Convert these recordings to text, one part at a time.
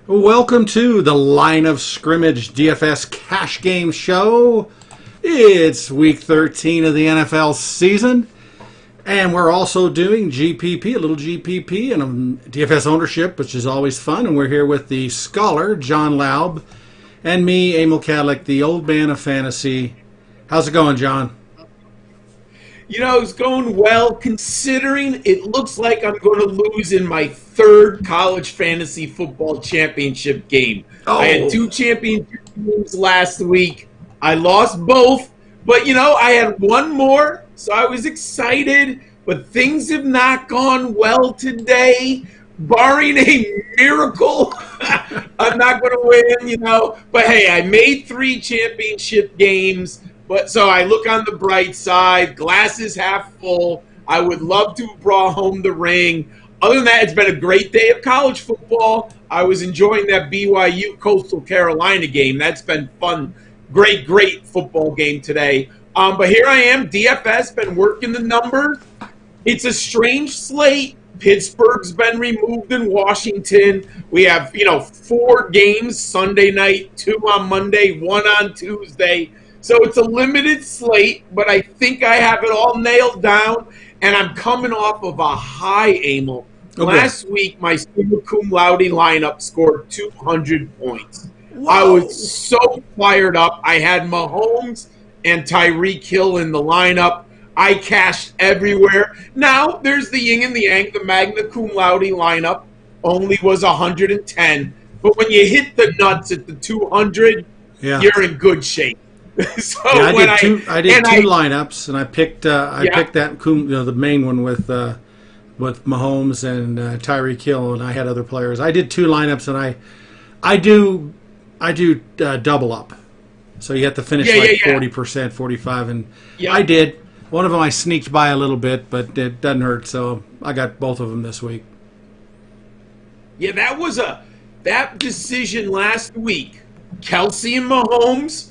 Welcome to the Line of Scrimmage DFS Cash Game Show. It's week 13 of the NFL season, and we're also doing GPP, a little GPP, and DFS ownership, which is always fun. And we're here with the scholar, John Laub, and me, Emil Kadlec, the old man of fantasy. How's it going, John? You know, it's going well, considering it looks like I'm going to lose in my third college fantasy football championship game. I had two championship games last week. I lost both, but, you know, I had one more, so I was excited. But things have not gone well today. Barring a miracle, I'm not going to win, you know. But, hey, I made 3 championship games. But so I look on the bright side, glass is half full. I would love to have brought home the ring. Other than that, it's been a great day of college football. I was enjoying that BYU Coastal Carolina game. That's been fun. Great football game today. But here I am, DFS, been working the numbers. It's a strange slate. Pittsburgh's been removed in Washington. We have, 4 games Sunday night, 2 on Monday, 1 on Tuesday. So it's a limited slate, but I think I have it all nailed down, and I'm coming off of a high, Emil. Okay. Last week, my summa cum laude lineup scored 200 points. Whoa. I was so fired up. I had Mahomes and Tyreek Hill in the lineup. I cashed everywhere. Now, there's the yin and the yang. The magna cum laude lineup only was 110. But when you hit the nuts at the 200, you're in good shape. So I did two lineups, and I picked picked that the main one with Mahomes and Tyreek Hill, and I had other players. I did 2 lineups, and I do double up, so you have to finish 40%, 45%, and I did. One of them I sneaked by a little bit, but it doesn't hurt, so I got both of them this week. Yeah, that decision last week, Kelsey and Mahomes.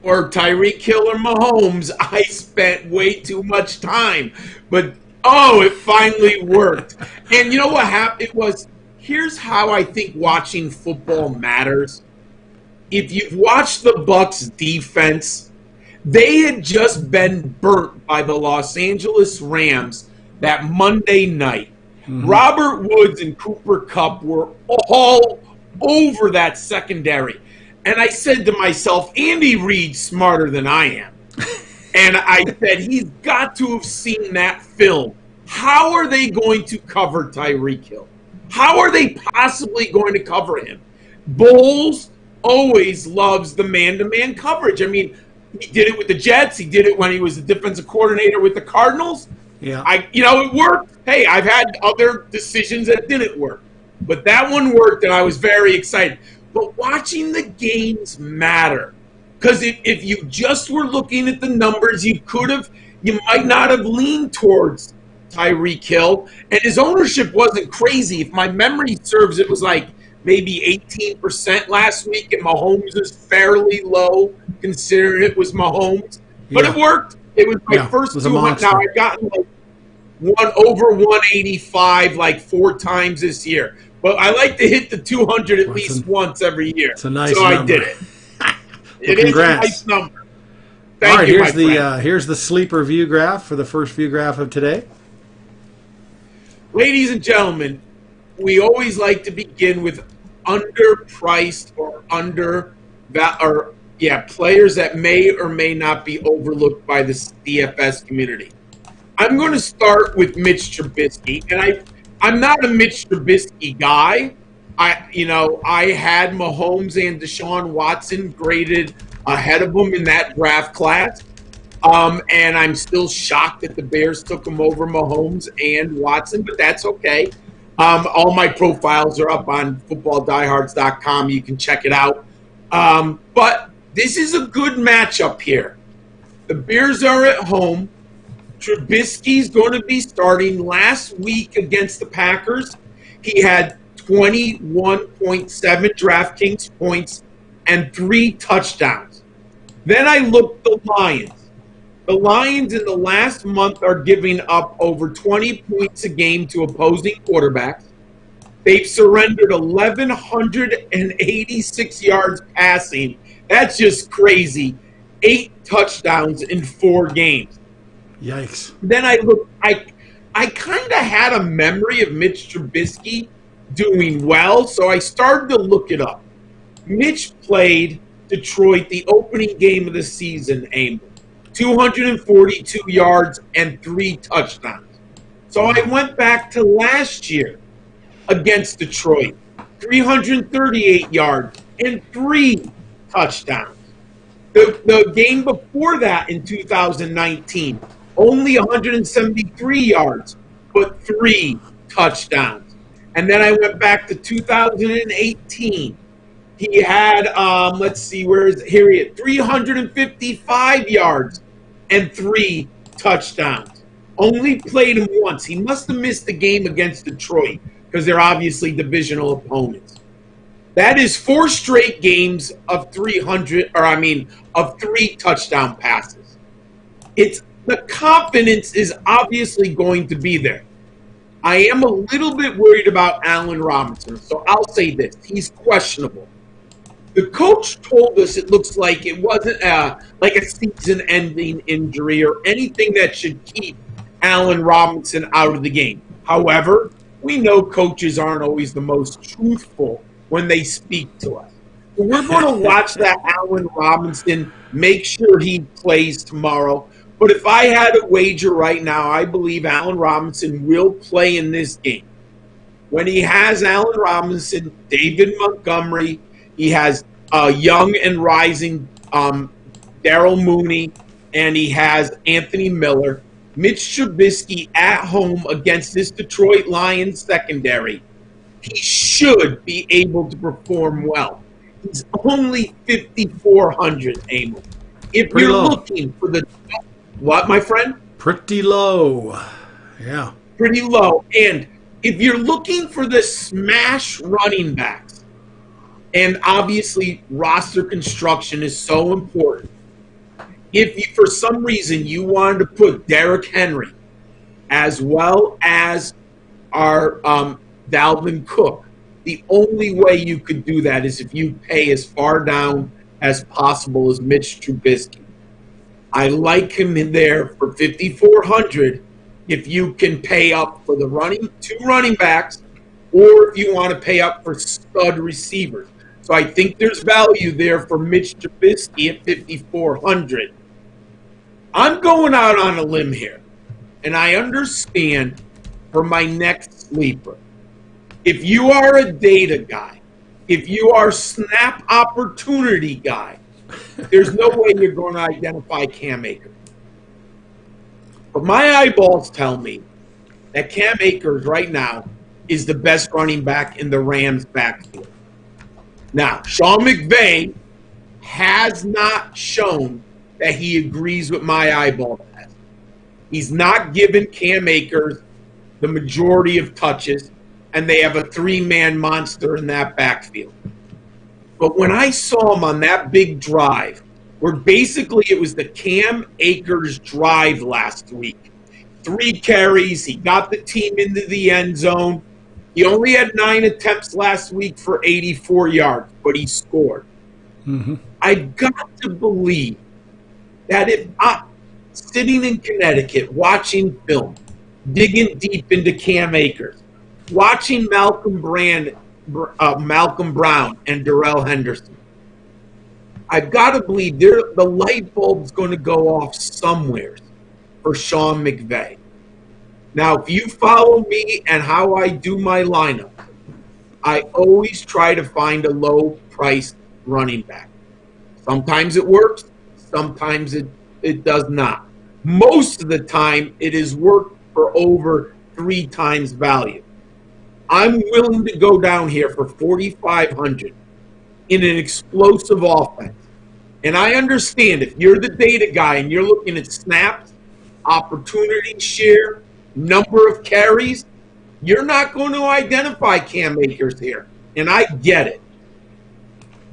Or Tyreek Hill or Mahomes, I spent way too much time. But, it finally worked. And you know what happened? Here's how I think watching football matters. If you've watched the Bucs defense, they had just been burnt by the Los Angeles Rams that Monday night. Mm-hmm. Robert Woods and Cooper Kupp were all over that secondary. And I said to myself, Andy Reid's smarter than I am. And I said, he's got to have seen that film. How are they going to cover Tyreek Hill? How are they possibly going to cover him? Bowles always loves the man-to-man coverage. I mean, he did it with the Jets. He did it when he was the defensive coordinator with the Cardinals. Yeah. It worked. Hey, I've had other decisions that didn't work. But that one worked, and I was very excited. But watching the games matter. Because if you just were looking at the numbers, you might not have leaned towards Tyreek Hill. And his ownership wasn't crazy. If my memory serves, it was like maybe 18% last week, and Mahomes was fairly low, considering it was Mahomes. But it worked. It was my first 200. Now, I've gotten over 185 like 4 times this year. But I like to hit the 200 at least once every year. It's a nice number. I did it. It congrats. is a nice number. Thank All right, you, here's the sleeper view graph for the first view graph of today. Ladies and gentlemen, we always like to begin with underpriced or players that may or may not be overlooked by the DFS community. I'm going to start with Mitch Trubisky, and I'm not a Mitch Trubisky guy. I had Mahomes and Deshaun Watson graded ahead of him in that draft class. And I'm still shocked that the Bears took him over Mahomes and Watson, but that's okay. All my profiles are up on footballdiehards.com. You can check it out. But this is a good matchup here. The Bears are at home. Trubisky's going to be starting. Last week against the Packers, he had 21.7 DraftKings points and 3 touchdowns. Then I looked at the Lions. The Lions in the last month are giving up over 20 points a game to opposing quarterbacks. They've surrendered 1,186 yards passing. That's just crazy. 8 touchdowns in 4 games. Yikes. Then I kind of had a memory of Mitch Trubisky doing well, so I started to look it up. Mitch played Detroit the opening game of the season, Emil. 242 yards and 3 touchdowns. So I went back to last year against Detroit. 338 yards and 3 touchdowns. The game before that in 2019, only 173 yards, but 3 touchdowns. And then I went back to 2018. He had, here he is, 355 yards and 3 touchdowns. Only played him once. He must have missed the game against Detroit because they're obviously divisional opponents. That is 4 straight games of 3 touchdown passes. The confidence is obviously going to be there. I am a little bit worried about Allen Robinson, so I'll say this. He's questionable. The coach told us it looks like it wasn't like a season-ending injury or anything that should keep Allen Robinson out of the game. However, we know coaches aren't always the most truthful when they speak to us. So we're going to watch that Allen Robinson, make sure he plays tomorrow. But if I had a wager right now, I believe Allen Robinson will play in this game. When he has Allen Robinson, David Montgomery, he has young and rising Darryl Mooney, and he has Anthony Miller. Mitch Trubisky at home against this Detroit Lions secondary, he should be able to perform well. He's only 5,400, Emil. If you're looking for the what, my friend? Pretty low. Yeah. Pretty low. And if you're looking for the smash running backs, and obviously roster construction is so important, if you, for some reason you wanted to put Derrick Henry as well as our Dalvin Cook, the only way you could do that is if you pay as far down as possible as Mitch Trubisky. I like him in there for 5,400 if you can pay up for the 2 running backs, or if you want to pay up for stud receivers. So I think there's value there for Mitch Trubisky at 5,400. I'm going out on a limb here, and I understand for my next sleeper. If you are a data guy, if you are snap opportunity guy, there's no way you're going to identify Cam Akers. But my eyeballs tell me that Cam Akers right now is the best running back in the Rams' backfield. Now, Sean McVay has not shown that he agrees with my eyeball test. He's not given Cam Akers the majority of touches, and they have a 3-man monster in that backfield. But when I saw him on that big drive, where basically it was the Cam Akers drive last week, 3 carries, he got the team into the end zone. He only had 9 attempts last week for 84 yards, but he scored. Mm-hmm. I got to believe that if I'm sitting in Connecticut watching film, digging deep into Cam Akers, watching Malcolm Brown and Darrell Henderson, I've got to believe the light bulb's going to go off somewhere for Sean McVay. Now, if you follow me and how I do my lineup, I always try to find a low-priced running back. Sometimes it works. Sometimes it does not. Most of the time, it has worked for over 3 times value. I'm willing to go down here for 4,500 in an explosive offense. And I understand if you're the data guy and you're looking at snaps, opportunity share, number of carries, you're not going to identify Cam Akers here. And I get it.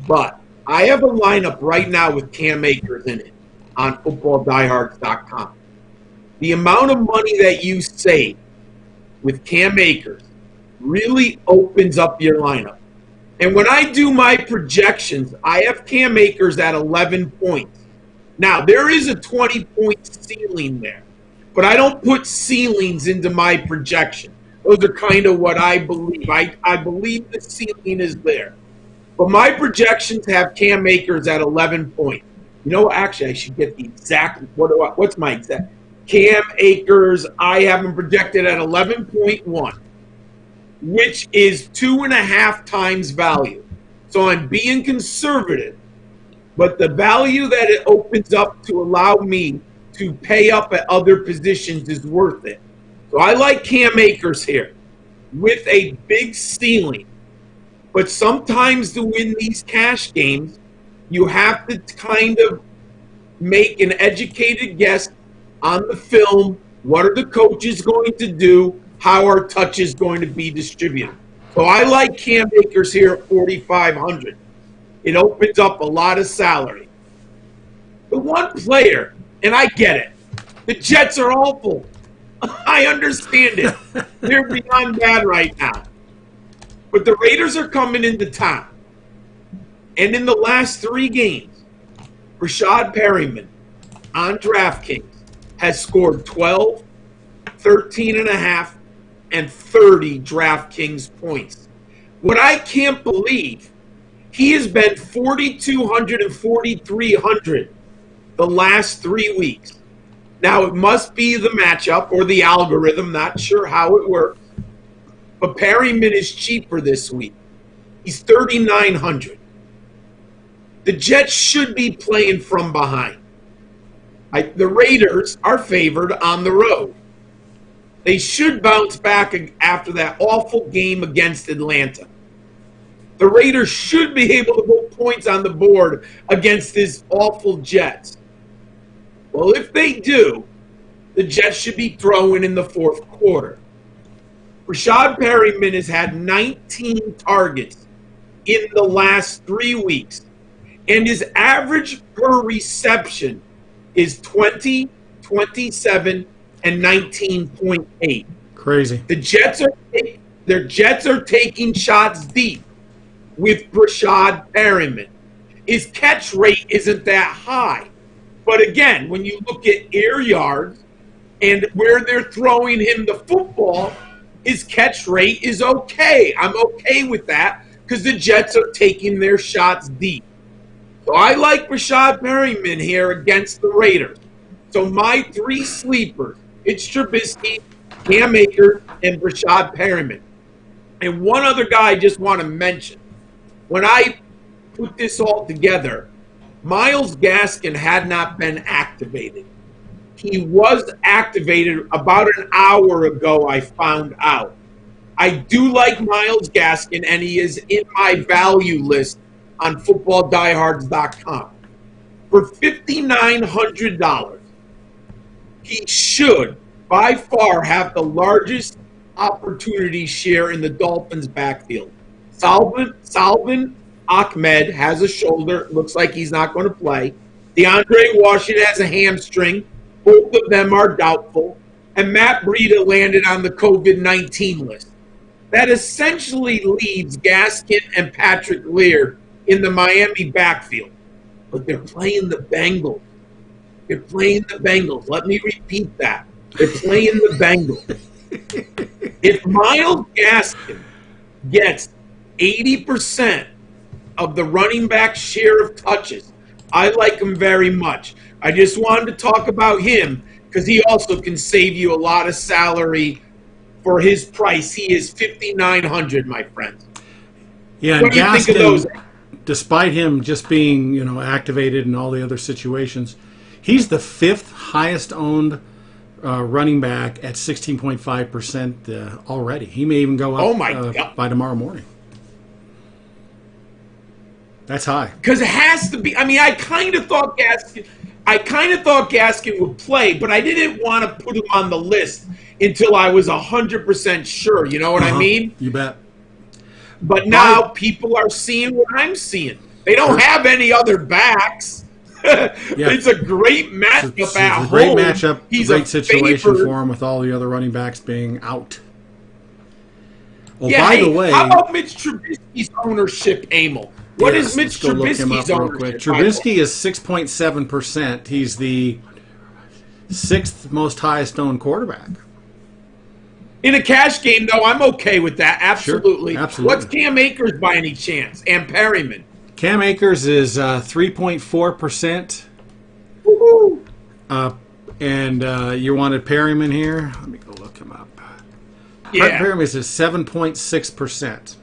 But I have a lineup right now with Cam Akers in it on footballdiehards.com. The amount of money that you save with Cam Akers really opens up your lineup. And when I do my projections, I have Cam Akers at 11 points. Now, there is a 20-point ceiling there, but I don't put ceilings into my projection. Those are kind of what I believe. I believe the ceiling is there. But my projections have Cam Akers at 11 points. You know, actually, I should get the exact – what's my exact – Cam Akers, I have him projected at 11.1, which is 2.5 times value. So I'm being conservative. But the value that it opens up to allow me to pay up at other positions is worth it. So I like Cam Akers here with a big ceiling. But sometimes to win these cash games, you have to kind of make an educated guess on the film. What are the coaches going to do? How are touches going to be distributed? So I like Cam Akers here at 4,500. It opens up a lot of salary. The one player, and I get it, the Jets are awful. I understand it. They're beyond bad right now. But the Raiders are coming into town. And in the last 3 games, Rashad Perryman on DraftKings has scored 12, 13.5, and 30 DraftKings points. What I can't believe, he has been 4,200 and 4,300 the last 3 weeks. Now, it must be the matchup or the algorithm, not sure how it works. But Perryman is cheaper this week. He's 3,900. The Jets should be playing from behind. The Raiders are favored on the road. They should bounce back after that awful game against Atlanta. The Raiders should be able to put points on the board against this awful Jets. Well, if they do, the Jets should be throwing in the fourth quarter. Rashad Perryman has had 19 targets in the last 3 weeks, and his average per reception is 20, 27, and 19.8. Crazy. The Jets are taking shots deep with Rashad Perryman. His catch rate isn't that high. But again, when you look at air yards and where they're throwing him the football, his catch rate is okay. I'm okay with that because the Jets are taking their shots deep. So I like Rashad Perryman here against the Raiders. So my 3 sleepers, it's Trubisky, Cam Akers, and Rashad Perryman. And one other guy I just want to mention. When I put this all together, Myles Gaskin had not been activated. He was activated about an hour ago, I found out. I do like Myles Gaskin, and he is in my value list on footballdiehards.com. For $5,900, he should, by far, have the largest opportunity share in the Dolphins' backfield. Salvin Ahmed has a shoulder. Looks like he's not going to play. DeAndre Washington has a hamstring. Both of them are doubtful. And Matt Breida landed on the COVID-19 list. That essentially leaves Gaskin and Patrick Lear in the Miami backfield. But they're playing the Bengals. They're playing the Bengals. Let me repeat that. They're playing the Bengals. If Myles Gaskin gets 80% of the running back share of touches, I like him very much. I just wanted to talk about him because he also can save you a lot of salary for his price. He is $5,900, my friend. Yeah, what do you think of those? Despite him just being, activated in all the other situations, he's the 5th highest owned running back at 16.5% already. He may even go up by tomorrow morning. That's high. Because it has to be. I mean, I kind of thought Gaskin would play, but I didn't want to put him on the list until I was 100% sure. You know what I mean? You bet. But now people are seeing what I'm seeing. They don't have any other backs. It's a great matchup it's at home. It's a great matchup, He's great situation for him with all the other running backs being out. Oh, by the way, how about Mitch Trubisky's ownership, Emil? What is Mitch Trubisky's ownership? Trubisky is 6.7%. He's the 6th most highest owned quarterback. In a cash game, though, I'm okay with that. Absolutely. Sure, absolutely. What's Cam Akers by any chance? And Perryman? Cam Akers is 3.4%. Woo-hoo. And you wanted Perryman here? Let me go look him up. Yeah. Perryman is 7.6%.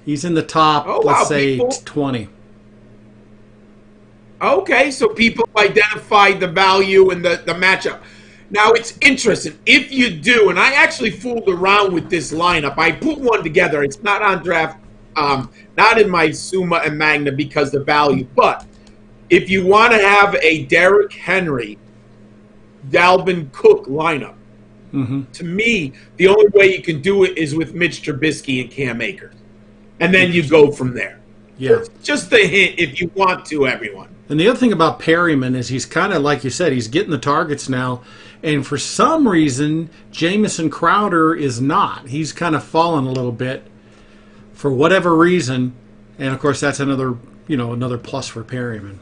He's in the top, let's say, 20. Okay, so people identified the value and the matchup. Now, it's interesting. If you do, and I actually fooled around with this lineup. I put one together. It's not on draft, not in my Summa and Magna because of value. But if you want to have a Derrick Henry, Dalvin Cook lineup, to me, the only way you can do it is with Mitch Trubisky and Cam Akers. And then you go from there. Yeah. Just a hint if you want to, everyone. And the other thing about Perryman is he's kind of, like you said, he's getting the targets now. And for some reason, Jamison Crowder is not. He's kind of fallen a little bit for whatever reason. And, of course, that's another plus for Perryman.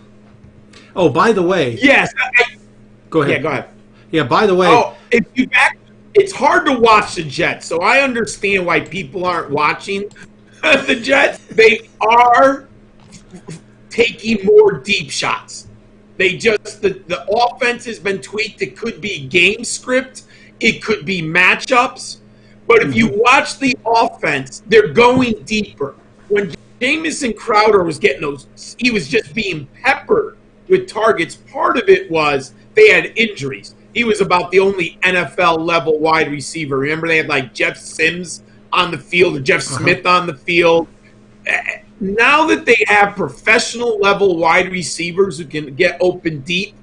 Oh, by the way. Yes. Go ahead. Yeah, go ahead. Yeah, by the way. Oh, it's hard to watch the Jets, so I understand why people aren't watching the Jets. They are taking more deep shots. They just the offense has been tweaked. It could be game script, it could be matchups. But if you watch the offense, they're going deeper. When Jamison Crowder was getting those, he was just being peppered with targets. Part of it was they had injuries. He was about the only NFL level wide receiver. Remember, they had like Jeff Sims on the field or Jeff Smith on the field. Now that they have professional level wide receivers who can get open deep,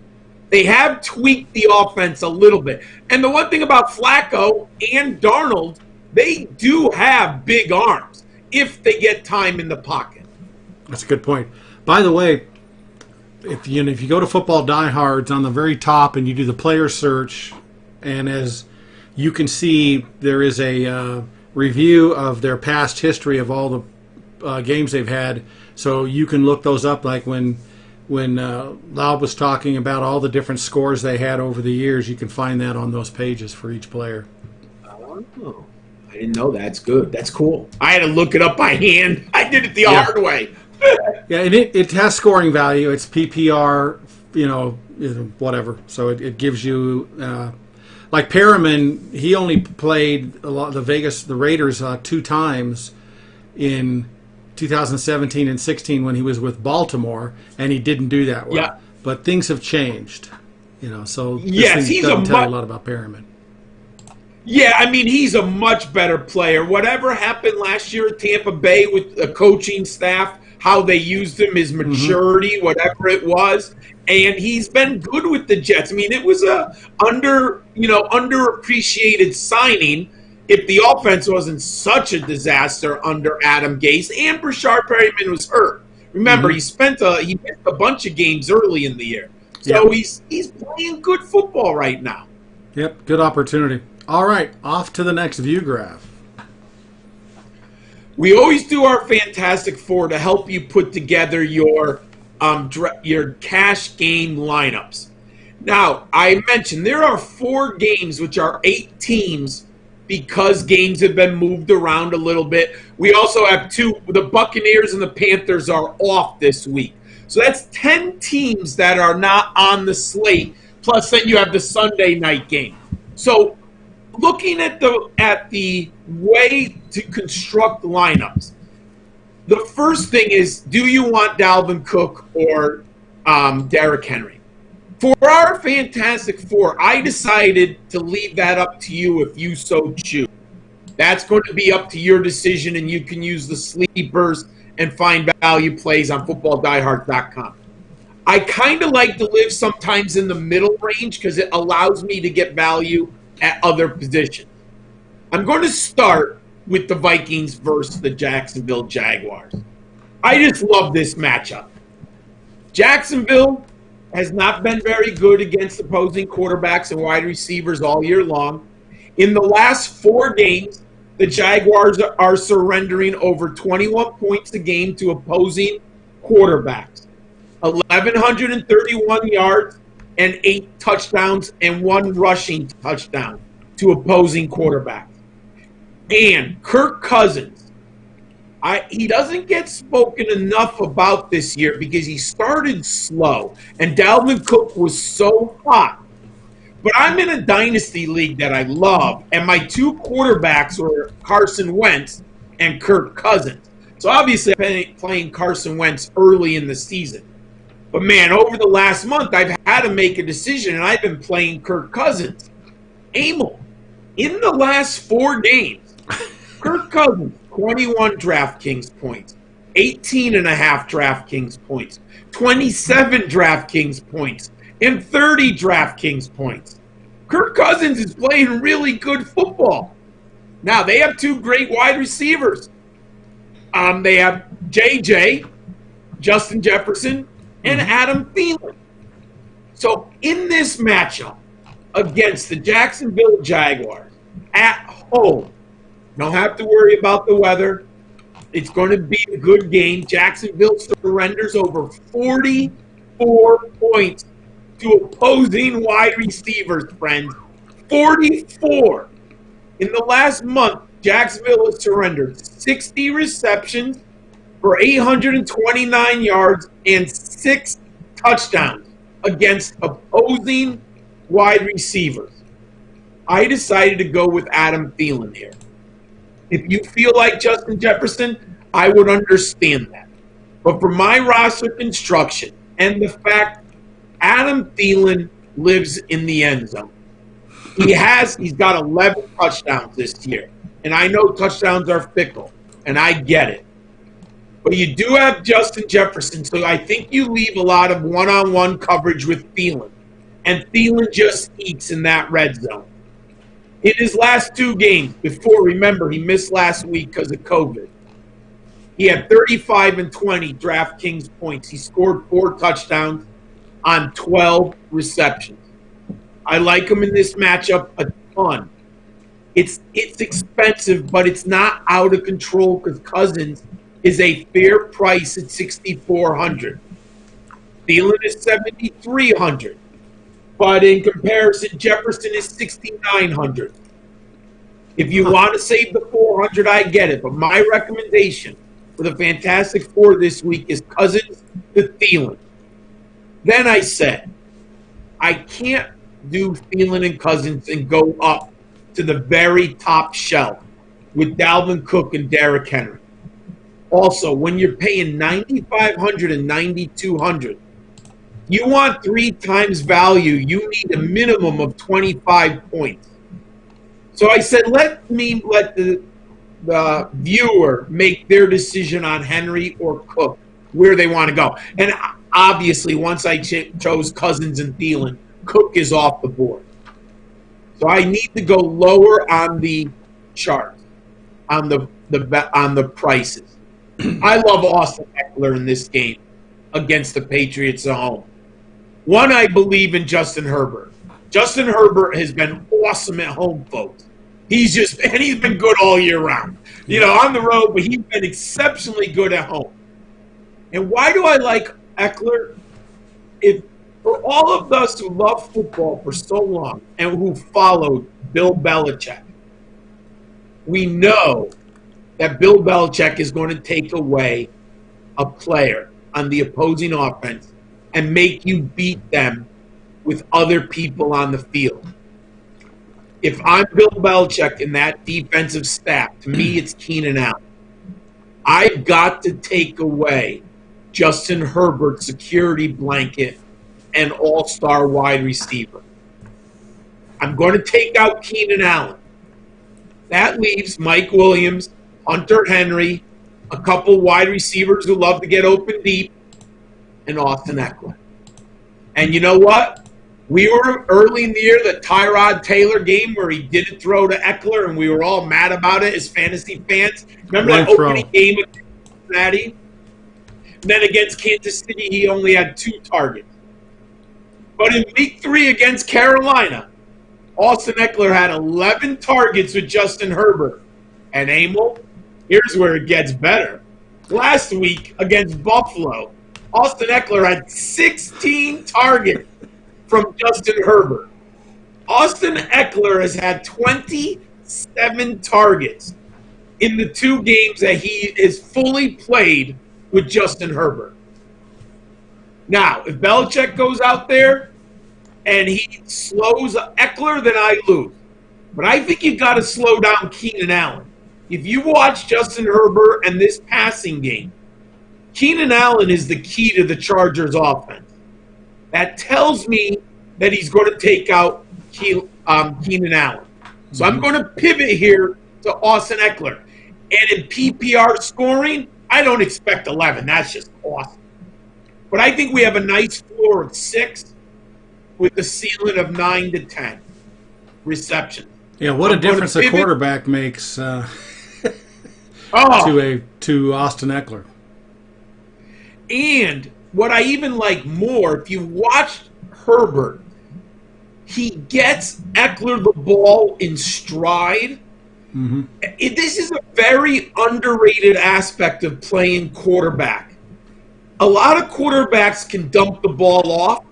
they have tweaked the offense a little bit. And the one thing about Flacco and Darnold, they do have big arms if they get time in the pocket. That's a good point. By the way, if you go to Football Diehards on the very top and you do the player search, and as you can see, there is a review of their past history of all the games they've had, so you can look those up. Like when Laub was talking about all the different scores they had over the years, you can find that on those pages for each player. Oh, I didn't know. That's good. That's cool. I had to look it up by hand. I did it the hard way. Yeah, and it has scoring value. It's PPR, whatever. So it gives you, like Perriman, he only played the Raiders 2 times in 2017 and 16 when he was with Baltimore, and he didn't do that well. Yeah. But things have changed, So yes, he's doesn't tell you a lot about Perriman. Yeah, I mean, he's a much better player. Whatever happened last year at Tampa Bay with the coaching staff, how they used him, his maturity, whatever it was, and he's been good with the Jets. I mean, it was a underappreciated signing if the offense wasn't such a disaster under Adam Gase, and Brashard Perriman was hurt. Remember, he missed a bunch of games early in the year. So he's playing good football right now. Yep, good opportunity. All right, off to the next view graph. We always do our Fantastic Four to help you put together your cash game lineups. Now, I mentioned there are 4 games which are 8 teams because games have been moved around a little bit. We also have 2. The Buccaneers and the Panthers are off this week. So that's 10 teams that are not on the slate, plus then you have the Sunday night game. So looking at the way to construct lineups, the first thing is, do you want Dalvin Cook or Derrick Henry? For our Fantastic Four, I decided to leave that up to you if you so choose. That's going to be up to your decision, and you can use the sleepers and find value plays on footballdiehards.com. I kind of like to live sometimes in the middle range because it allows me to get value at other positions. I'm going to start with the Vikings versus the Jacksonville Jaguars. I just love this matchup. Jacksonville has not been very good against opposing quarterbacks and wide receivers all year long. In the last 4 games, the Jaguars are surrendering over 21 points a game to opposing quarterbacks. 1,131 yards and 8 touchdowns and 1 rushing touchdown to opposing quarterbacks. And Kirk Cousins, he doesn't get spoken enough about this year because he started slow, and Dalvin Cook was so hot. But I'm in a dynasty league that I love, and my 2 quarterbacks were Carson Wentz and Kirk Cousins. So obviously I'm playing Carson Wentz early in the season. But man, over the last month, I've had to make a decision, and I've been playing Kirk Cousins. Emil, in the last 4 games, Kirk Cousins, 21 DraftKings points, 18.5 DraftKings points, 27 DraftKings points, and 30 DraftKings points. Kirk Cousins is playing really good football. Now, they have 2 great wide receivers. They have JJ, Justin Jefferson, and Adam Thielen. So in this matchup against the Jacksonville Jaguars at home, don't have to worry about the weather. It's going to be a good game. Jacksonville surrenders over 44 points to opposing wide receivers, friends. 44. In the last month, Jacksonville has surrendered 60 receptions for 829 yards and 6 touchdowns against opposing wide receivers. I decided to go with Adam Thielen here. If you feel like Justin Jefferson, I would understand that. But for my roster construction and the fact Adam Thielen lives in the end zone, he's got 11 touchdowns this year. And I know touchdowns are fickle, and I get it. But you do have Justin Jefferson, so I think you leave a lot of one-on-one coverage with Thielen. And Thielen just eats in that red zone. In his last 2 games, remember, he missed last week because of COVID. He had 35 and 20 DraftKings points. He scored 4 touchdowns on 12 receptions. I like him in this matchup a ton. It's expensive, but it's not out of control because Cousins is a fair price at $6,400. Thielen is $7,300. But in comparison, Jefferson is $6,900. If you want to save the $400, I get it. But my recommendation for the Fantastic Four this week is Cousins to Thielen. Then I said, I can't do Thielen and Cousins and go up to the very top shelf with Dalvin Cook and Derrick Henry. Also, when you're paying $9,500 and $9,200, you want 3 times value. You need a minimum of 25 points. So I said, let the viewer make their decision on Henry or Cook, where they want to go. And obviously, once I chose Cousins and Thielen, Cook is off the board. So I need to go lower on the chart, on the prices. I love Austin Eckler in this game against the Patriots at home. One, I believe in Justin Herbert. Justin Herbert has been awesome at home, folks. He's been good all year round. On the road, but he's been exceptionally good at home. And why do I like Eckler? For all of us who love football for so long and who followed Bill Belichick, we know that Bill Belichick is going to take away a player on the opposing offense and make you beat them with other people on the field. If I'm Bill Belichick in that defensive staff, to me it's Keenan Allen. I've got to take away Justin Herbert's security blanket and all-star wide receiver. I'm going to take out Keenan Allen. That leaves Mike Williams, Hunter Henry, a couple wide receivers who love to get open deep, and Austin Eckler. And you know what? We were early in the year, the Tyrod Taylor game where he didn't throw to Eckler, and we were all mad about it as fantasy fans. Remember that opening game against Cincinnati? And then against Kansas City, he only had 2 targets. But in week 3 against Carolina, Austin Eckler had 11 targets with Justin Herbert And Emil, here's where it gets better. Last week against Buffalo, Austin Eckler had 16 targets from Justin Herbert. Austin Eckler has had 27 targets in the 2 games that he is fully played with Justin Herbert. Now, if Belichick goes out there and he slows Eckler, then I lose. But I think you've got to slow down Keenan Allen. If you watch Justin Herbert and this passing game, Keenan Allen is the key to the Chargers' offense. That tells me that he's going to take out Keenan Allen. So I'm going to pivot here to Austin Eckler. And in PPR scoring, I don't expect 11. That's just awesome. But I think we have a nice floor of 6 with the ceiling of 9 to 10 receptions. Yeah, what a difference a quarterback makes to Austin Eckler. And what I even like more, if you watched Herbert, he gets Eckler the ball in stride. Mm-hmm. This is a very underrated aspect of playing quarterback. A lot of quarterbacks can dump the ball off,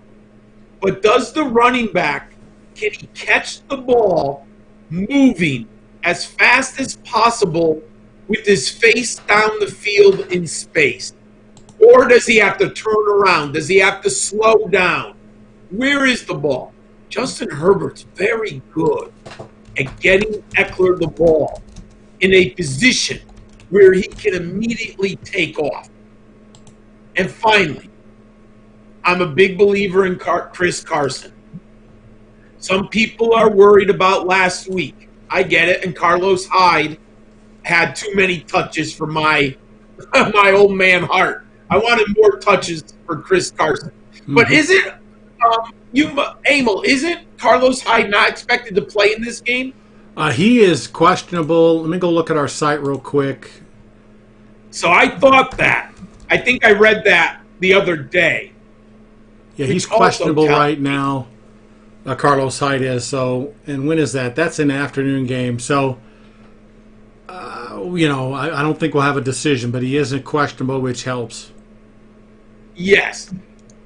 but does the running back, can he catch the ball moving as fast as possible with his face down the field in space? Or does he have to turn around? Does he have to slow down? Where is the ball? Justin Herbert's very good at getting Eckler the ball in a position where he can immediately take off. And finally, I'm a big believer in Chris Carson. Some people are worried about last week. I get it. And Carlos Hyde had too many touches for my old man heart. I wanted more touches for Chris Carson. Mm-hmm. But isn't Emil, isn't Carlos Hyde not expected to play in this game? He is questionable. Let me go look at our site real quick. So I thought that. I think I read that the other day. Yeah, he's questionable right now. Carlos Hyde is. So, and when is that? That's an afternoon game. So, I don't think we'll have a decision, but he isn't questionable, which helps. Yes.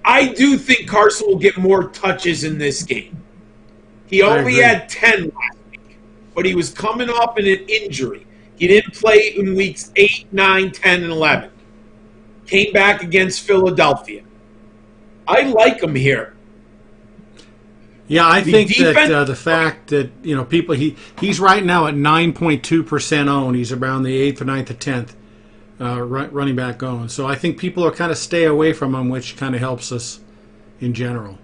I do think Carson will get more touches in this game. He only had 10 last week, but he was coming off an injury. He didn't play in weeks 8, 9, 10, and 11. Came back against Philadelphia. I like him here. Yeah, I think that the fact that, he's right now at 9.2% owned. He's around the 8th or 9th or 10th running back owned. So I think people are kind of stay away from him, which kind of helps us in general.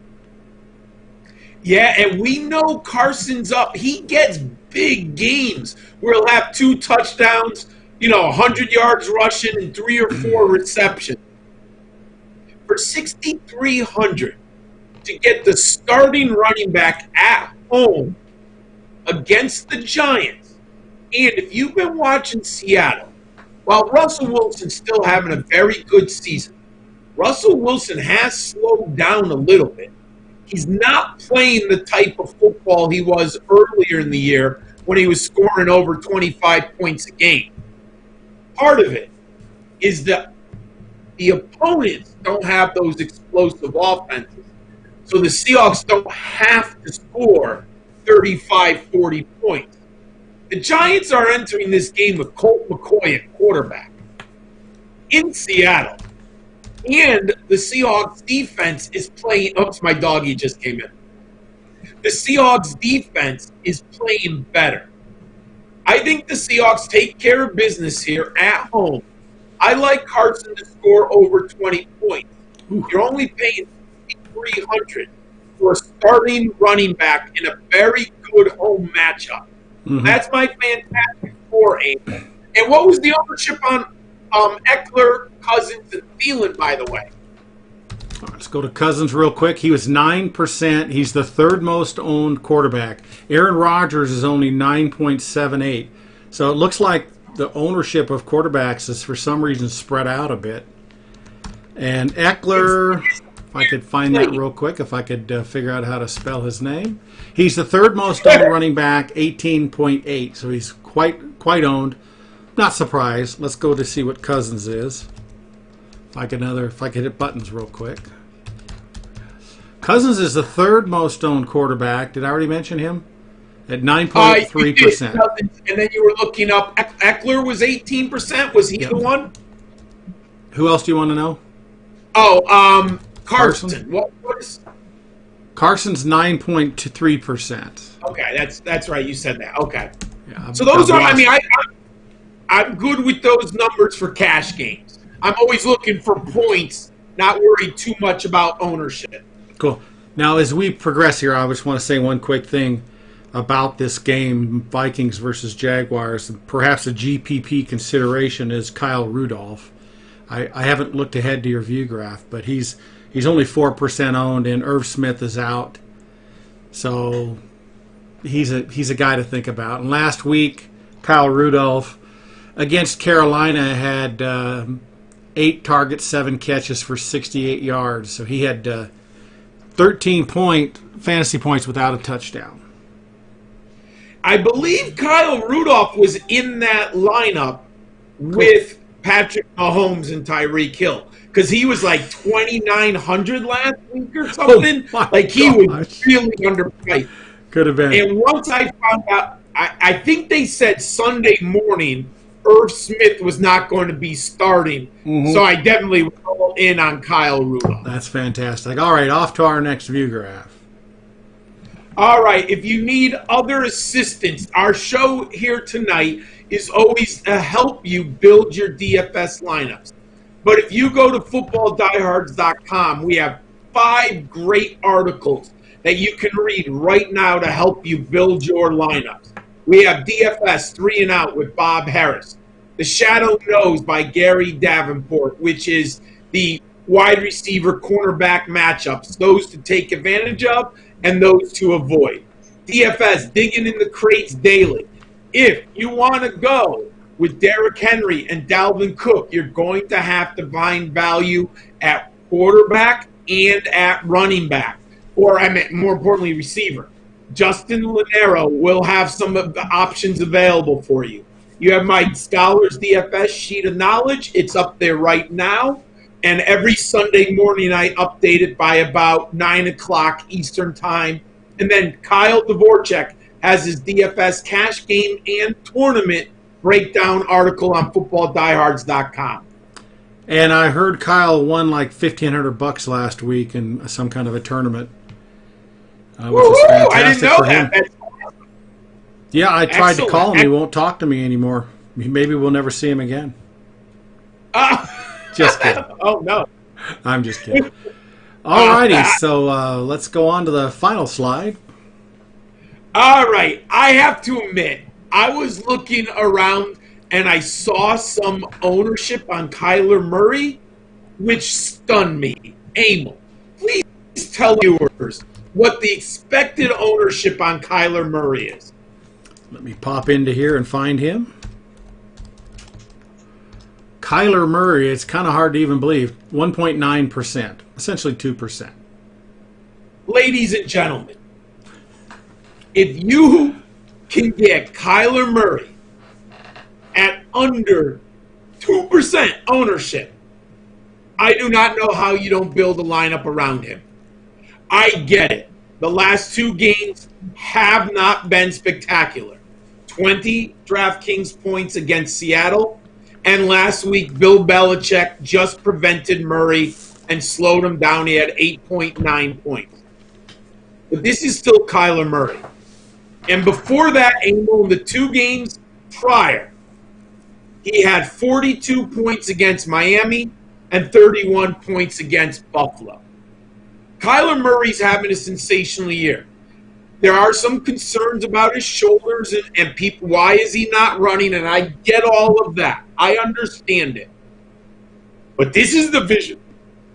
Yeah, and we know Carson's up. He gets big games where he'll have 2 touchdowns, 100 yards rushing and 3 or 4 receptions. For 6,300 to get the starting running back at home against the Giants, and if you've been watching Seattle, while Russell Wilson's still having a very good season, Russell Wilson has slowed down a little bit. He's not playing the type of football he was earlier in the year when he was scoring over 25 points a game. Part of it is that the opponents don't have those explosive offenses. So the Seahawks don't have to score 35, 40 points. The Giants are entering this game with Colt McCoy at quarterback in Seattle. And the Seahawks defense is playing. Oops, my doggy just came in. The Seahawks defense is playing better. I think the Seahawks take care of business here at home. I like Carson to score over 20 points. You're only paying $300 for a starting running back in a very good home matchup. Mm-hmm. That's my fantastic 4-8. And what was the ownership on Eckler, Cousins, and Thielen, by the way? Let's go to Cousins real quick. He was 9%. He's the 3rd most owned quarterback. Aaron Rodgers is only 9.78. So it looks like the ownership of quarterbacks is for some reason spread out a bit. And Eckler, if I could find that real quick, if I could figure out how to spell his name. He's the 3rd most owned running back, 18.8. So he's quite owned. Not surprised. Let's go to see what Cousins is. If I could hit buttons real quick. Cousins is the third most owned quarterback. Did I already mention him? At 9.3%. And then you were looking up. Eckler was 18%. Was he the one? Who else do you want to know? Oh, Carson. What is? Carson's 9.3%. Okay, that's right. You said that. Okay. Yeah, so those are. I mean, I'm good with those numbers for cash games. I'm always looking for points. Not worried too much about ownership. Cool. Now, as we progress here, I just want to say one quick thing about this game, Vikings versus Jaguars. Perhaps a GPP consideration is Kyle Rudolph. I haven't looked ahead to your view graph, but he's only 4% owned, and Irv Smith is out. So he's a guy to think about. And last week, Kyle Rudolph against Carolina had 8 targets, 7 catches for 68 yards. So he had 13 fantasy points without a touchdown. I believe Kyle Rudolph was in that lineup with Patrick Mahomes and Tyreek Hill, because he was like 2,900 last week or something. He was really underpriced. Could have been. And once I found out, I think they said Sunday morning Irv Smith was not going to be starting. Mm-hmm. So I definitely was all in on Kyle Rudolph. That's fantastic. All right, off to our next view graph. All right, if you need other assistance, our show here tonight is always to help you build your DFS lineups. But if you go to footballdiehards.com, we have 5 great articles that you can read right now to help you build your lineups. We have DFS 3 and Out with Bob Harris, The Shadow Knows by Gary Davenport, which is the wide receiver cornerback matchups, those to take advantage of and those to avoid. DFS, Digging in the Crates Daily. If you want to go with Derrick Henry and Dalvin Cook, you're going to have to find value at quarterback and at running back, or more importantly, receiver. Justin Lanero will have some of the options available for you. You have my Scholars DFS sheet of knowledge. It's up there right now. And every Sunday morning, I update it by about 9 o'clock Eastern Time. And then Kyle Dvorak has his DFS cash game and tournament breakdown article on footballdiehards.com. And I heard Kyle won like $1,500 last week in some kind of a tournament. Which is fantastic I didn't know for that. him. Yeah, I tried to call him. He won't talk to me anymore. Maybe we'll never see him again. Just kidding. Oh, no. I'm just kidding. All righty, so let's go on to the final slide. All right. I have to admit, I was looking around and I saw some ownership on Kyler Murray, which stunned me. Emil, please tell viewers what the expected ownership on Kyler Murray is. Let me pop into here and find him. Kyler Murray, it's kind of hard to even believe, 1.9%, essentially 2%. Ladies and gentlemen, if you can get Kyler Murray at under 2% ownership, I do not know how you don't build a lineup around him. I get it. The last 2 games have not been spectacular. 20 DraftKings points against Seattle. And last week, Bill Belichick just prevented Murray and slowed him down. He had 8.9 points. But this is still Kyler Murray. And before that, in the 2 games prior, he had 42 points against Miami and 31 points against Buffalo. Kyler Murray's having a sensational year. There are some concerns about his shoulders and people. Why is he not running? And I get all of that. I understand it. But this is the vision.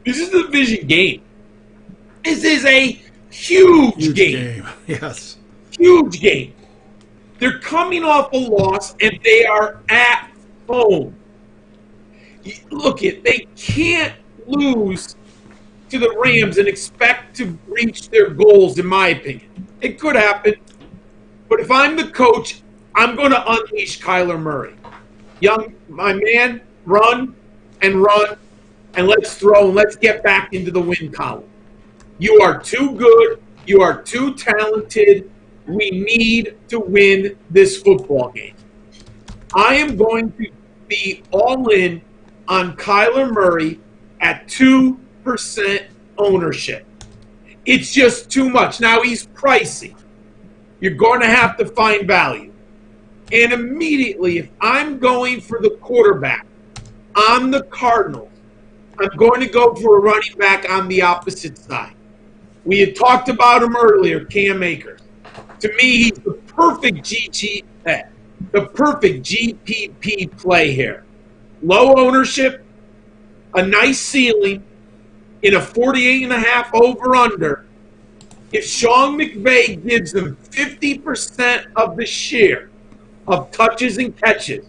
This is the vision game. This is a huge game. Yes. Huge game. They're coming off a loss, and they are at home. Look, they can't lose to the Rams and expect to reach their goals, in my opinion. It could happen. But if I'm the coach, I'm going to unleash Kyler Murray. My man, run, and let's throw, and let's get back into the win column. You are too good. You are too talented. We need to win this football game. I am going to be all in on Kyler Murray at 2% ownership. It's just too much. Now he's pricey. You're going to have to find value. And immediately, if I'm going for the quarterback on the Cardinals, I'm going to go for a running back on the opposite side. We had talked about him earlier, Cam Akers. To me, he's the perfect GPP play here. Low ownership, a nice ceiling, in a 48.5 over-under. If Sean McVay gives him 50% of the share of touches and catches,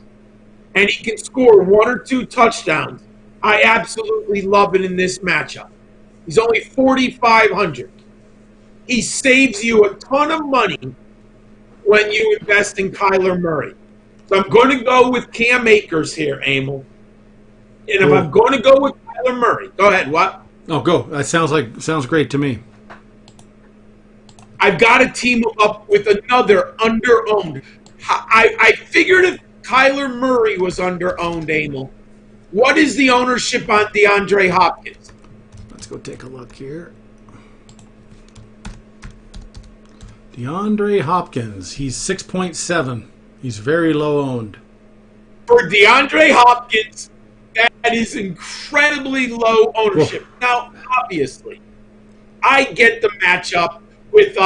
and he can score 1 or 2 touchdowns, I absolutely love it in this matchup. He's only 4,500. He saves you a ton of money when you invest in Kyler Murray. So I'm going to go with Cam Akers here, Emil. And if I'm going to go with Kyler Murray, go ahead. What? Oh, go. That sounds great to me. I've got to team up with another under-owned. I figured if Kyler Murray was under-owned, Emil, what is the ownership on DeAndre Hopkins? Let's go take a look here. DeAndre Hopkins, he's 6.7. He's very low owned. For DeAndre Hopkins, that is incredibly low ownership. Whoa. Now, obviously, I get the matchup with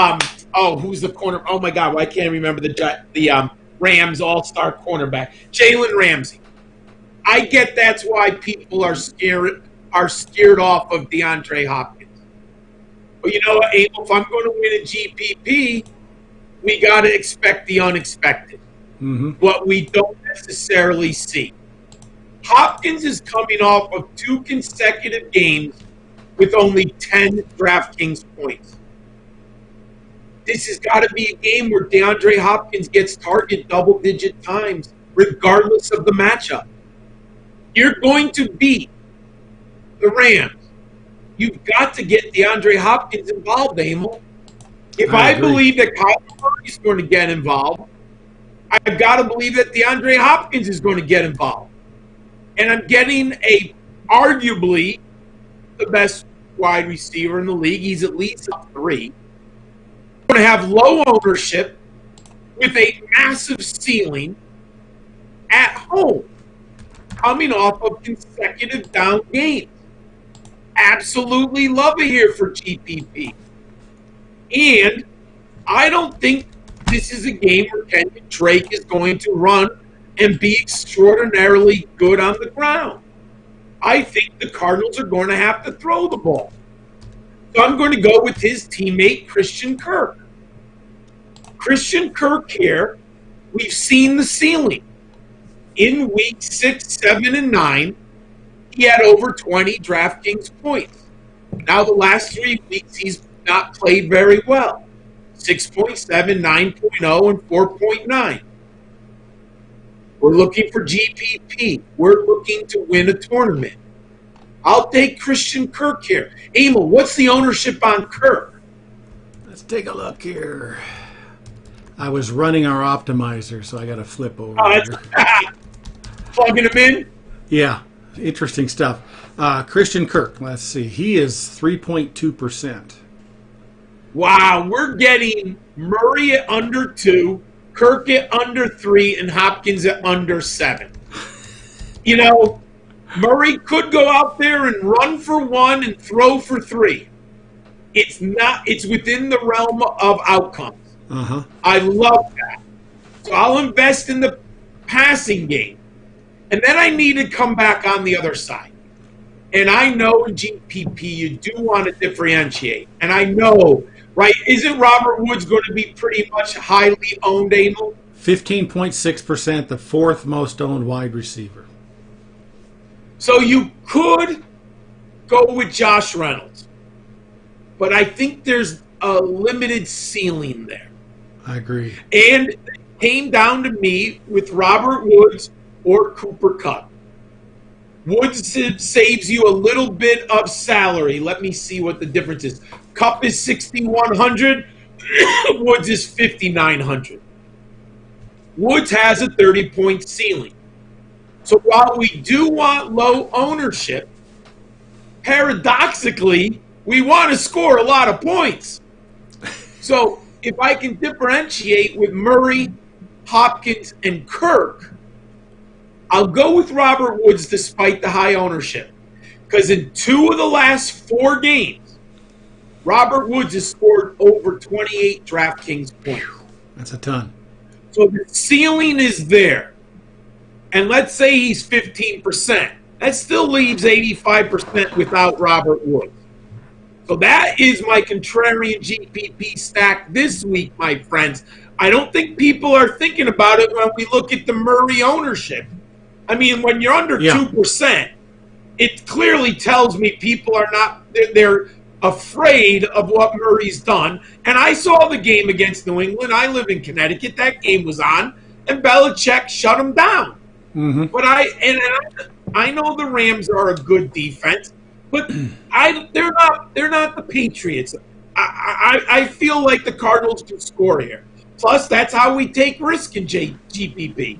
who's the corner? Oh my God, why can't I remember the Rams all-star cornerback, Jalen Ramsey. I get that's why people are scared off of DeAndre Hopkins. But you know what, Emil, if I'm going to win a GPP, we got to expect the unexpected. Mm-hmm. What we don't necessarily see. Hopkins is coming off of 2 consecutive games with only 10 DraftKings points. This has got to be a game where DeAndre Hopkins gets targeted double-digit times, regardless of the matchup. You're going to beat the Rams. You've got to get DeAndre Hopkins involved, Emil. If I believe that Kyler Murray is going to get involved, I've got to believe that DeAndre Hopkins is going to get involved. And I'm getting arguably the best wide receiver in the league. He's at least up 3. Going to have low ownership with a massive ceiling at home, coming off of consecutive down games. Absolutely love it here for GPP. And I don't think this is a game where Kenyon Drake is going to run and be extraordinarily good on the ground. I think the Cardinals are going to have to throw the ball. So I'm going to go with his teammate, Christian Kirk. Christian Kirk here, we've seen the ceiling. In week 6, 7, and 9, he had over 20 DraftKings points. Now the last 3 weeks, he's not played very well. 6.7, 9.0, and 4.9. We're looking for GPP. We're looking to win a tournament. I'll take Christian Kirk here. Emil, what's the ownership on Kirk? Let's take a look here. I was running our optimizer, so I got to flip over. Plugging him in? Yeah, interesting stuff. Christian Kirk, let's see. He is 3.2%. Wow, we're getting Murray at under 2, Kirk at under 3, and Hopkins at under 7. You know, Murray could go out there and run for 1 and throw for 3. It's within the realm of outcomes. Uh-huh. I love that. So I'll invest in the passing game. And then I need to come back on the other side. And I know in GPP you do want to differentiate. And I know, right, isn't Robert Woods going to be pretty much highly owned, Emil? 15.6%, the 4th most owned wide receiver. So you could go with Josh Reynolds. But I think there's a limited ceiling there. I agree. And came down to me with Robert Woods or Cooper Kupp. Woods saves you a little bit of salary. Let me see what the difference is. Kupp is 6,100. Woods is 5,900. Woods has a 30-point ceiling. So while we do want low ownership, paradoxically, we want to score a lot of points. So if I can differentiate with Murray, Hopkins, and Kirk, I'll go with Robert Woods despite the high ownership. Because in 2 of the last 4 games, Robert Woods has scored over 28 DraftKings points. That's a ton. So the ceiling is there. And let's say he's 15%. That still leaves 85% without Robert Woods. So that is my contrarian GPP stack this week, my friends. I don't think people are thinking about it when we look at the Murray ownership. I mean, when you're under 2%, it clearly tells me people are not – they're afraid of what Murray's done. And I saw the game against New England. I live in Connecticut. That game was on, and Belichick shut him down. Mm-hmm. But I know the Rams are a good defense, but they're not the Patriots. I feel like the Cardinals can score here. Plus, that's how we take risk in GPP.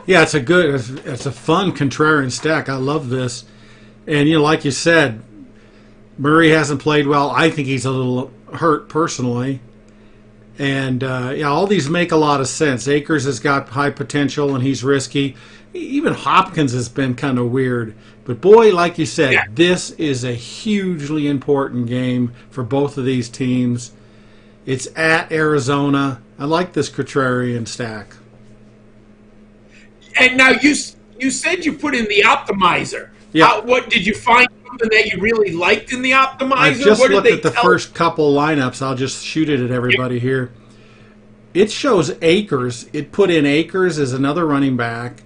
Yeah, it's a fun contrarian stack. I love this, and like you said, Murray hasn't played well. I think he's a little hurt personally, and all these make a lot of sense. Akers has got high potential, and he's risky. Even Hopkins has been kind of weird. But boy, like you said, This is a hugely important game for both of these teams. It's at Arizona. I like this contrarian stack. And now you said you put in the optimizer. Yeah. What did you find something that you really liked in the optimizer? I just looked at the first couple lineups. I'll just shoot it at everybody here. It shows Akers. It put in Akers as another running back,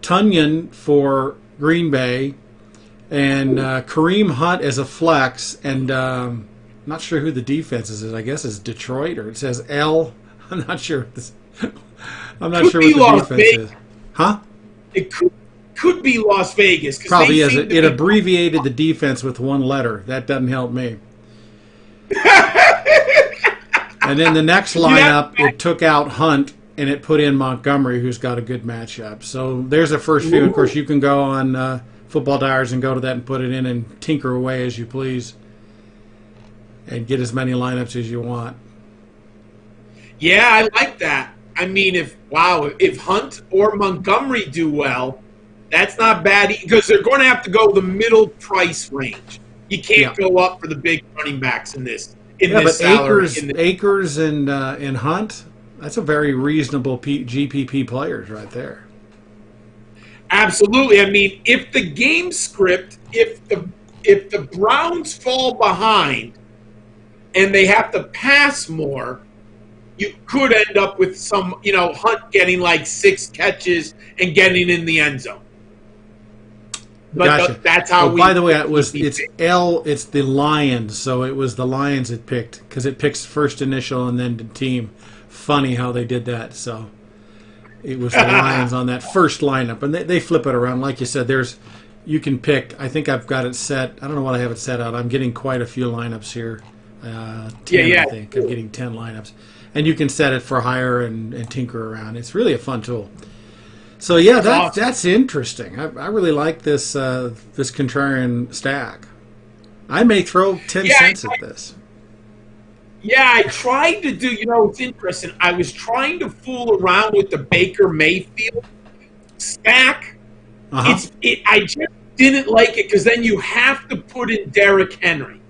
Tunyon for Green Bay, and Kareem Hunt as a flex, and I'm not sure who the defense is. I guess it's Detroit, or it says L. I'm not sure. I'm not sure what the defense is. Huh? It could be Las Vegas. Probably is. It abbreviated the defense with one letter. That doesn't help me. And then the next lineup, it took out Hunt, and it put in Montgomery, who's got a good matchup. So there's a first view. Of course, you can go on Football Diaries and go to that and put it in and tinker away as you please and get as many lineups as you want. Yeah, I like that. I mean, if Hunt or Montgomery do well, that's not bad because they're going to have to go the middle price range. You can't go up for the big running backs in this. But Akers and Hunt, that's a very reasonable GPP players right there. Absolutely. I mean, if the game script, if the Browns fall behind and they have to pass more, you could end up with some, Hunt getting like 6 catches and getting in the end zone. But gotcha. That's how By the way, it's the Lions, so it was the Lions it picked because it picks first initial and then the team. Funny how they did that. So it was the Lions on that first lineup, and they flip it around. Like you said, you can pick. I think I've got it set. I don't know what I have it set out. I'm getting quite a few lineups here. 10, I think. I'm getting 10 lineups. And you can set it for higher and tinker around. It's really a fun tool. So yeah, that's interesting. I really like this this contrarian stack. I may throw 10 cents at this. Yeah, I tried to do. It's interesting. I was trying to fool around with the Baker Mayfield stack. I just didn't like it because then you have to put in Derrick Henry,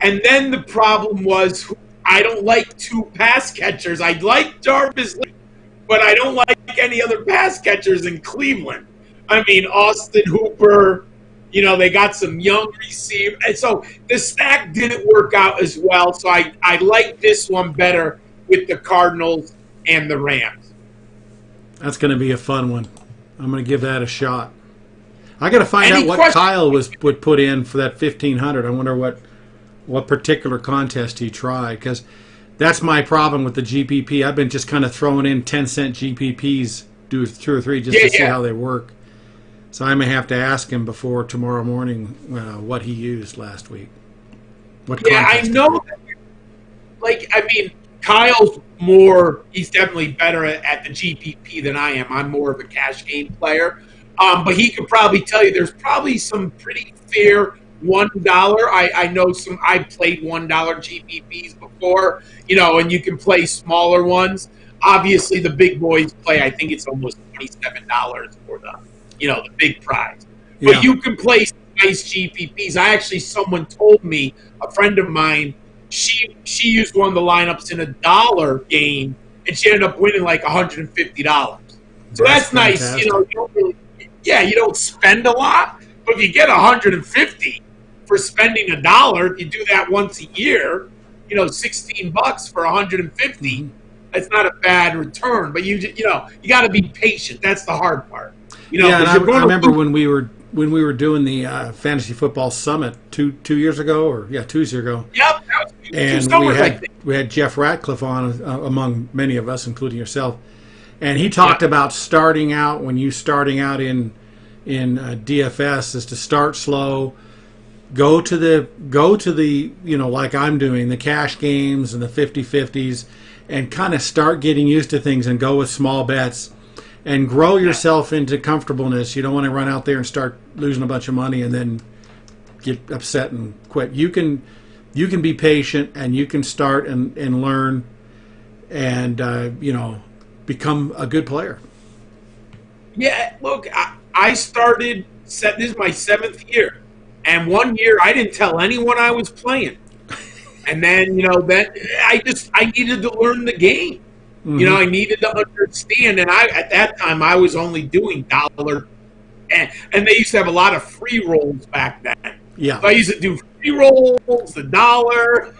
and then the problem was I don't like 2 pass catchers. I like Jarvis Lee, but I don't like any other pass catchers in Cleveland. I mean, Austin Hooper, they got some young receivers. And so the stack didn't work out as well. So I like this one better with the Cardinals and the Rams. That's going to be a fun one. I'm going to give that a shot. I got to find out what Kyle would put in for that 1,500. I wonder what particular contest he tried, because that's my problem with the GPP. I've been just kind of throwing in 10-cent GPPs, do 2 or 3 just to see how they work. So I may have to ask him before tomorrow morning what he used last week. I know. Kyle's he's definitely better at the GPP than I am. I'm more of a cash game player. But he could probably tell you there's probably some pretty fair $1. I know I played $1 GPPs before, and you can play smaller ones. Obviously, the big boys play, I think it's almost $27 for the big prize. But you can play nice GPPs. Someone told me, a friend of mine, she used one of the lineups in a $1 game, and she ended up winning like $150. So that's nice. Fantastic. You don't spend a lot, but if you get $150 for spending $1, if you do that once a year, $16 for $150. That's not a bad return. But you got to be patient. That's the hard part. I remember when we were doing the fantasy football summit 2 years ago, or 2 years ago. Yep, and we had Jeff Ratcliffe on among many of us, including yourself. And he talked about starting out in DFS is to start slow, go to the like I'm doing, the cash games and the 50-50s, and kind of start getting used to things and go with small bets and grow yourself into comfortableness. You don't want to run out there and start losing a bunch of money and then get upset and quit. You can be patient, and you can start and learn and become a good player. Yeah, look, I started, this is my 7th year, and 1 year I didn't tell anyone I was playing. And then, I needed to learn the game. Mm-hmm. I needed to understand, and at that time I was only doing $1, and they used to have a lot of free rolls back then. Yeah. So I used to do free rolls, the $1,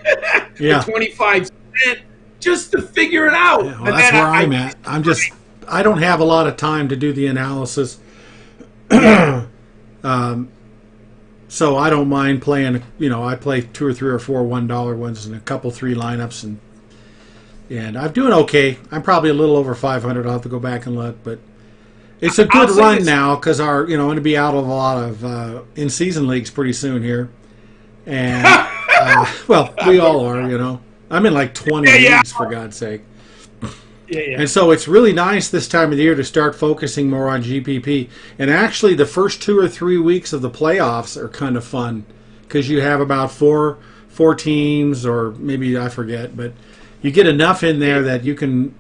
the 25 cents, just to figure it out. Yeah, well, that's where I'm at. I don't have a lot of time to do the analysis. So I don't mind playing, I play 2 or 3 or 4 $1 ones and a couple 3 lineups, and I'm doing okay. I'm probably a little over 500. I'll have to go back and look, but it's a good run now because I'm going to be out of a lot of in-season leagues pretty soon here. And, we all are, I'm in like 20 leagues, for God's sake. And so it's really nice this time of the year to start focusing more on GPP. And actually, the first 2 or 3 weeks of the playoffs are kind of fun because you have about four teams, or maybe I forget, but you get enough in there that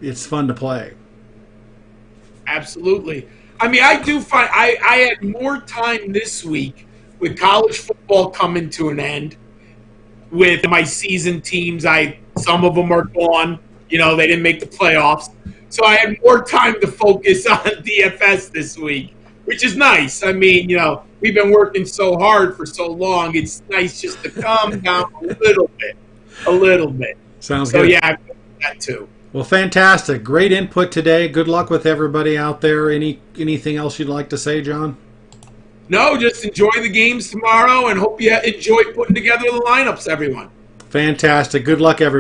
it's fun to play. Absolutely. I do find I had more time this week with college football coming to an end, with my season teams. Some of them are gone. They didn't make the playoffs. So I had more time to focus on DFS this week, which is nice. We've been working so hard for so long. It's nice just to calm down a little bit. Sounds good. So, I feel that too. Well, fantastic. Great input today. Good luck with everybody out there. Anything else you'd like to say, John? No, just enjoy the games tomorrow, and hope you enjoy putting together the lineups, everyone. Fantastic. Good luck, everyone.